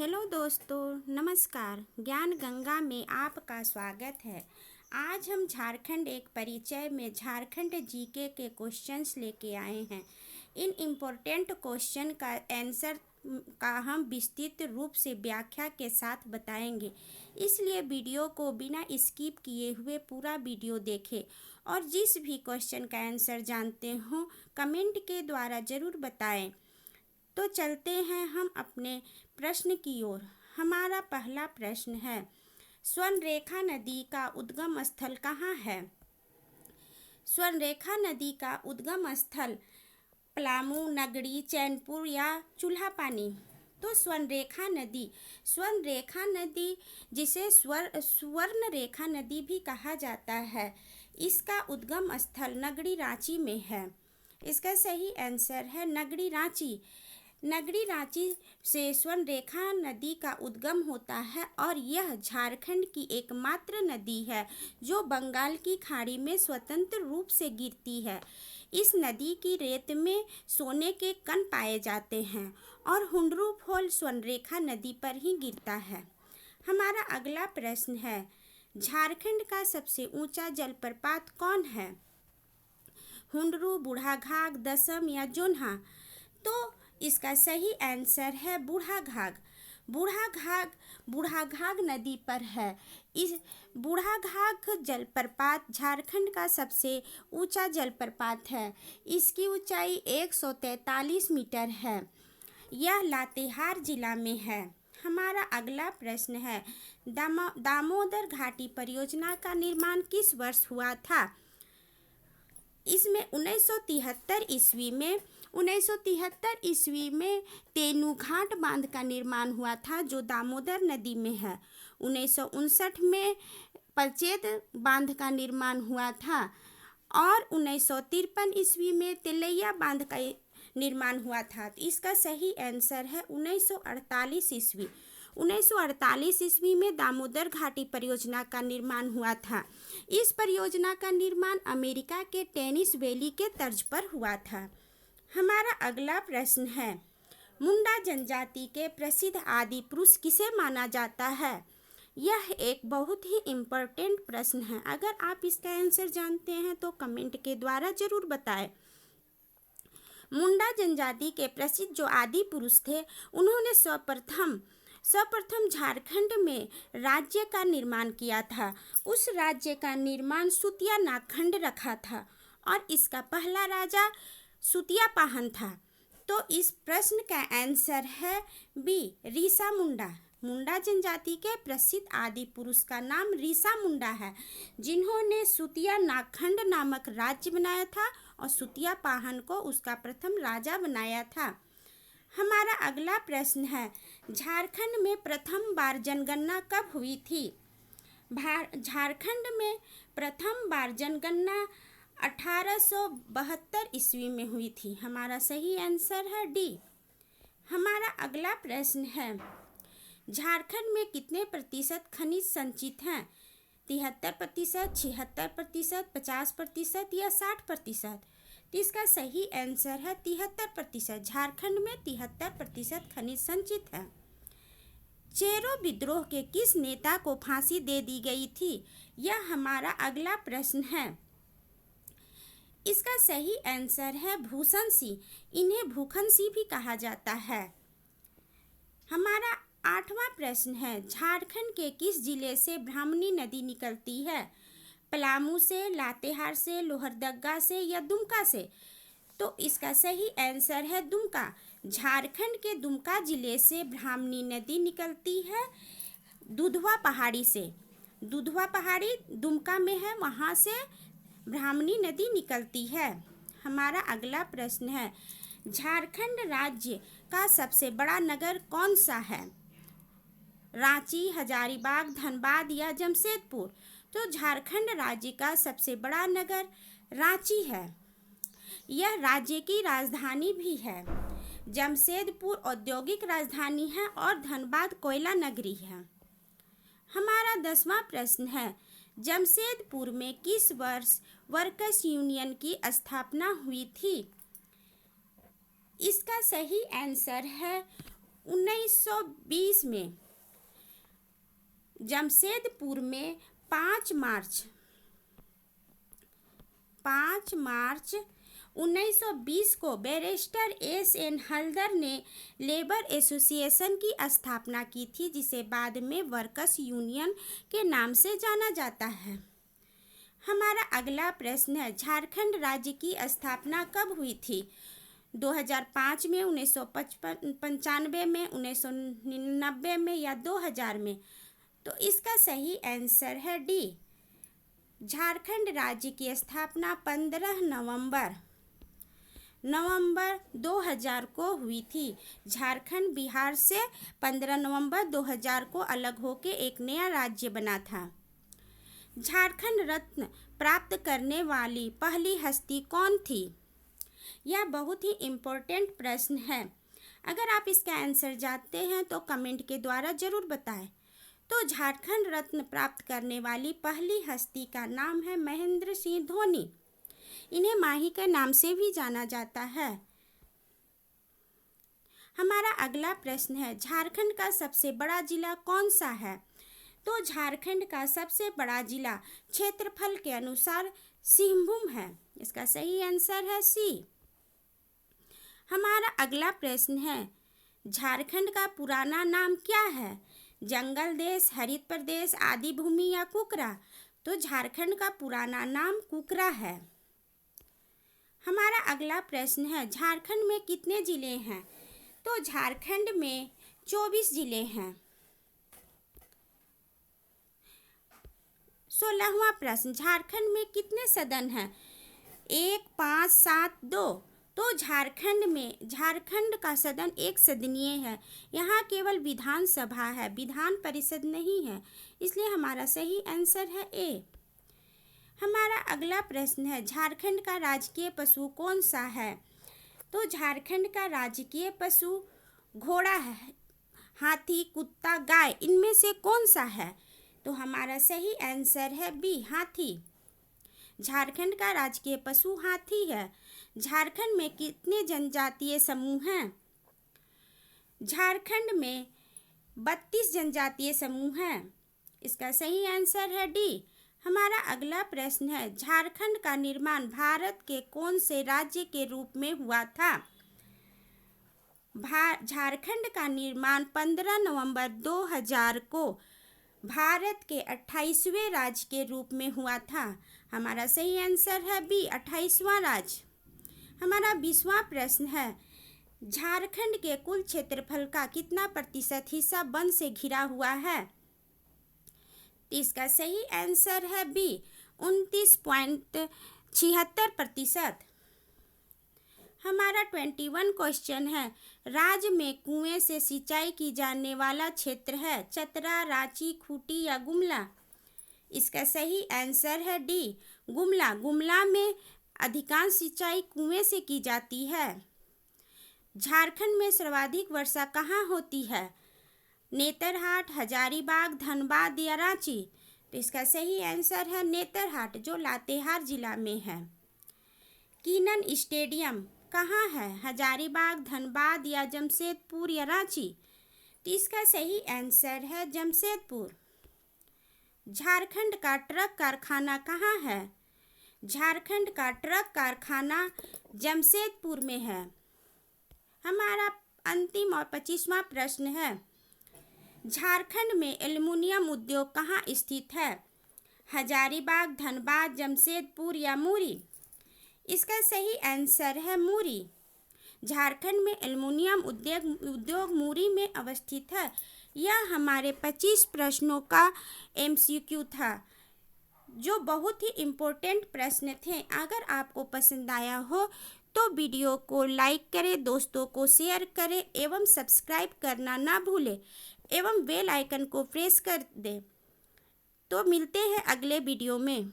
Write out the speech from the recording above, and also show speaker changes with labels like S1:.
S1: Hello दोस्तों, नमस्कार। ज्ञान गंगा में आपका स्वागत है। आज हम झारखंड एक परिचय में झारखंड जीके के क्वेश्चंस लेके आए हैं। इन इम्पोर्टेंट क्वेश्चन का आंसर का हम विस्तृत रूप से व्याख्या के साथ बताएंगे, इसलिए वीडियो को बिना स्किप किए हुए पूरा वीडियो देखें और जिस भी क्वेश्चन का आंसर जानते हो कमेंट के द्वारा ज़रूर बताएं। तो चलते हैं हम अपने प्रश्न की ओर। हमारा पहला प्रश्न है, स्वर्णरेखा नदी का उद्गम स्थल कहाँ है? स्वर्णरेखा नदी का उद्गम स्थल पलामू, नगड़ी, चैनपुर या चूल्हापानी। तो स्वर्णरेखा नदी जिसे स्वर्ण रेखा नदी भी कहा जाता है, इसका उद्गम स्थल नगड़ी, रांची में है। इसका सही आंसर है नगड़ी, रांची। नगड़ी रांची से स्वर्णरेखा नदी का उद्गम होता है और यह झारखंड की एकमात्र नदी है जो बंगाल की खाड़ी में स्वतंत्र रूप से गिरती है। इस नदी की रेत में सोने के कण पाए जाते हैं और हुंडरू फॉल स्वर्णरेखा नदी पर ही गिरता है। हमारा अगला प्रश्न है, झारखंड का सबसे ऊंचा जलप्रपात कौन है? हुंडरू, बूढ़ाघाघ, दसम या जोन्हा। तो इसका सही आंसर है बूढ़ाघाघ। बूढ़ाघाघ नदी पर है। इस बूढ़ाघाघ जलप्रपात झारखंड का सबसे ऊंचा जलप्रपात है। इसकी ऊंचाई 143 मीटर है। यह लातेहार जिला में है। हमारा अगला प्रश्न है, दामोदर घाटी परियोजना का निर्माण किस वर्ष हुआ था? इसमें 1973 ईस्वी में तेनूघाट बांध का निर्माण हुआ था जो दामोदर नदी में है। 1959 में पचेत बांध का निर्माण हुआ था और 1953 ईस्वी में तिलैया बांध का निर्माण हुआ था। तो इसका सही आंसर है 1948 ईस्वी। 1948 ईस्वी में दामोदर घाटी परियोजना का निर्माण हुआ था। इस परियोजना का निर्माण अमेरिका के टेनिस वैली के तर्ज पर हुआ था। हमारा अगला प्रश्न है, मुंडा जनजाति के प्रसिद्ध आदि पुरुष किसे माना जाता है? यह एक बहुत ही इम्पोर्टेंट प्रश्न है। अगर आप इसका आंसर जानते हैं तो कमेंट के द्वारा जरूर बताएं। मुंडा जनजाति के प्रसिद्ध जो आदि पुरुष थे, उन्होंने सर्वप्रथम झारखंड में राज्य का निर्माण किया था। उस राज्य का निर्माण सुतिया नागखंड रखा था और इसका पहला राजा सुतिया पाहन था। तो इस प्रश्न का आंसर है बी, रीसा मुंडा। मुंडा जनजाति के प्रसिद्ध आदि पुरुष का नाम रीसा मुंडा है, जिन्होंने सुतिया नागखंड नामक राज्य बनाया था और सुतिया पाहन को उसका प्रथम राजा बनाया था। हमारा अगला प्रश्न है, झारखंड में प्रथम बार जनगणना कब हुई थी? झारखंड में प्रथम बार जनगणना 1872 ईस्वी में हुई थी। हमारा सही आंसर है डी। हमारा अगला प्रश्न है, झारखंड में कितने प्रतिशत खनिज संचित हैं? 73%, 76%, 50% या 60%? तो इसका सही आंसर है 73%। झारखंड में 73% खनिज संचित है। चेरो विद्रोह के किस नेता को फांसी दे दी गई थी? यह हमारा अगला प्रश्न है। इसका सही आंसर है भूषण सिंह। इन्हें भूखन सिंह भी कहा जाता है। हमारा 8वां प्रश्न है, झारखंड के किस जिले से ब्राह्मणी नदी निकलती है? पलामू से, लातेहार से, लोहरदगा से या दुमका से? तो इसका सही आंसर है दुमका। झारखंड के दुमका जिले से ब्राह्मणी नदी निकलती है दुधवा पहाड़ी से। दुधवा पहाड़ी दुमका में है, वहाँ से ब्राह्मणी नदी निकलती है। हमारा अगला प्रश्न है, झारखंड राज्य का सबसे बड़ा नगर कौन सा है? रांची, हजारीबाग, धनबाद या जमशेदपुर? तो झारखंड राज्य का सबसे बड़ा नगर रांची है। यह राज्य की राजधानी भी है। जमशेदपुर औद्योगिक राजधानी है और धनबाद कोयला नगरी है। हमारा 10वां प्रश्न है, जमशेदपुर में किस वर्ष वर्कर्स यूनियन की स्थापना हुई थी? इसका सही आंसर है 1920 में जमशेदपुर में 5 मार्च 1920 को बैरिस्टर एस.एन. हल्दर ने लेबर एसोसिएशन की स्थापना की थी, जिसे बाद में वर्कर्स यूनियन के नाम से जाना जाता है। हमारा अगला प्रश्न है, झारखंड राज्य की स्थापना कब हुई थी? 2005 में, 1995 में, 1999 में या 2000 में? तो इसका सही आंसर है डी। झारखंड राज्य की स्थापना 15 नवंबर 2000 को हुई थी। झारखंड बिहार से 15 नवंबर 2000 को अलग होकर एक नया राज्य बना था। झारखंड रत्न प्राप्त करने वाली पहली हस्ती कौन थी? यह बहुत ही इम्पोर्टेंट प्रश्न है। अगर आप इसका आंसर जानते हैं तो कमेंट के द्वारा जरूर बताएं। तो झारखंड रत्न प्राप्त करने वाली पहली हस्ती का नाम है महेंद्र सिंह धोनी। इन्हें माही के नाम से भी जाना जाता है। हमारा अगला प्रश्न है, झारखंड का सबसे बड़ा जिला कौन सा है? तो झारखंड का सबसे बड़ा जिला क्षेत्रफल के अनुसार सिंहभूम है। इसका सही आंसर है सी। हमारा अगला प्रश्न है, झारखंड का पुराना नाम क्या है? जंगल देश, हरित प्रदेश, आदि भूमि या कुकरा? तो झारखंड का पुराना नाम कुकरा है। हमारा अगला प्रश्न है, झारखंड में कितने जिले हैं? तो झारखंड में 24 जिले हैं। 16वां प्रश्न, झारखंड में कितने सदन हैं? 1, 5, 7, 2? तो झारखंड का सदन एक सदनीय है। यहाँ केवल विधानसभा है, विधान परिषद नहीं है, इसलिए हमारा सही आंसर है ए। हमारा अगला प्रश्न है, झारखंड का राजकीय पशु कौन सा है? तो झारखंड का राजकीय पशु घोड़ा है, हाथी, कुत्ता, गाय, इनमें से कौन सा है? तो हमारा सही आंसर है बी, हाथी। झारखंड का राजकीय पशु हाथी है। झारखंड में कितने जनजातीय समूह हैं? झारखंड में 32 जनजातीय समूह हैं। इसका सही आंसर है डी। हमारा अगला प्रश्न है, झारखंड का निर्माण भारत के कौन से राज्य के रूप में हुआ था? झारखंड का निर्माण 15 नवंबर 2000 को भारत के 28वें राज्य के रूप में हुआ था। हमारा सही आंसर है बी, 28वां राज्य। हमारा 20वां प्रश्न है, झारखंड के कुल क्षेत्रफल का कितना प्रतिशत हिस्सा वन से घिरा हुआ है? इसका सही आंसर है बी, 29.76%। हमारा 21 क्वेश्चन है, राज्य में कुएं से सिंचाई की जाने वाला क्षेत्र है चतरा, रांची, खूंटी या गुमला? इसका सही आंसर है डी, गुमला। गुमला में अधिकांश सिंचाई कुएं से की जाती है। झारखंड में सर्वाधिक वर्षा कहाँ होती है? नेतरहाट, हजारीबाग, धनबाद या रांची? तो इसका सही आंसर है नेतरहाट, जो लातेहार जिला में है। कीनन स्टेडियम कहाँ है? हजारीबाग, धनबाद या जमशेदपुर या रांची? तो इसका सही आंसर है जमशेदपुर। झारखंड का ट्रक कारखाना कहाँ है? झारखंड का ट्रक कारखाना जमशेदपुर में है। हमारा अंतिम और 25वां प्रश्न है, झारखंड में एल्युमिनियम उद्योग कहाँ स्थित है? हजारीबाग, धनबाद, जमशेदपुर या मुरी? इसका सही आंसर है मुरी। झारखंड में एल्युमिनियम उद्योग मुरी में अवस्थित है। यह हमारे 25 प्रश्नों का MCQ था, जो बहुत ही इम्पोर्टेंट प्रश्न थे। अगर आपको पसंद आया हो तो वीडियो को लाइक करें, दोस्तों को शेयर करें एवं सब्सक्राइब करना ना भूलें एवं बेल आइकन को प्रेस कर दें। तो मिलते हैं अगले वीडियो में।